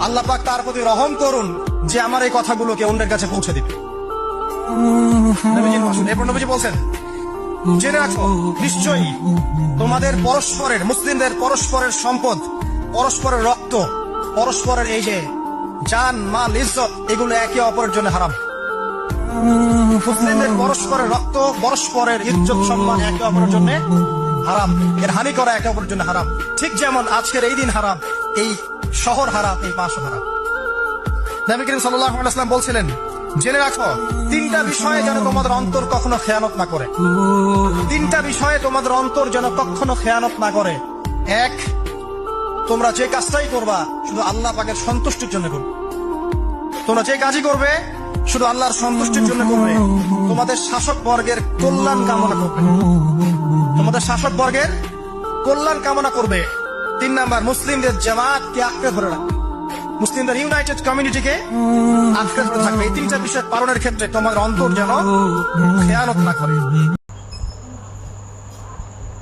আল্লাহ পাক তার প্রতি রহম করুন যে আমার এই কথাগুলোকে অন্যের কাছে পৌঁছে দিবে। এরপর নবীজি বলছেন, জেনে রাখো নিশ্চয়ই তোমাদের পরস্পরের, মুসলিমদের পরস্পরের সম্পদ, পরস্পরের রক্ত, পরস্পরের এই যে জান মাল ইজ্জত, এগুলো একে অপরের জন্য হারাম। মুসলিমদের পরস্পরের রক্ত, পরস্পরের ইজ্জত সম্মান একে অপরের জন্য হারাম, এর হানি করা একে অপরের জন্য হারাম। ঠিক যেমন আজকের এই দিন হারাম, এই শহর হারাম, এই মাসও হারাম। নবী করিম সাল্লাল্লাহু আলাইহি ওয়াসাল্লাম বলছিলেন, জেনে রাখো তিনটা বিষয়ে যেন তোমাদের অন্তর কখনো খেয়ানত না করে। তিনটা বিষয়ে তোমাদের অন্তর যেন কখনো খেয়ানত না করে। এক, তোমরা যে কাজটাই করবা শুধু আল্লাহ পাকের সন্তুষ্টির জন্য করবে। তোমরা যে কাজই করবে শুধু আল্লাহর সন্তুষ্টির জন্য করবে। তোমাদের শাসক বর্গের কল্যাণ কামনা করবে, তোমাদের শাসক বর্গের কল্যাণ কামনা করবে। 3 নাম্বার, মুসলিমদের জামাতকে আঁকড়ে ধরে রাখবে, মুসলিমদের ইউনাইটেড কমিউনিটিকে আঁকড়ে ধরে থাকবে। এই তিনটা বিষয় পালনের ক্ষেত্রে তোমাদের অন্তর যেন খেয়ানত না করে।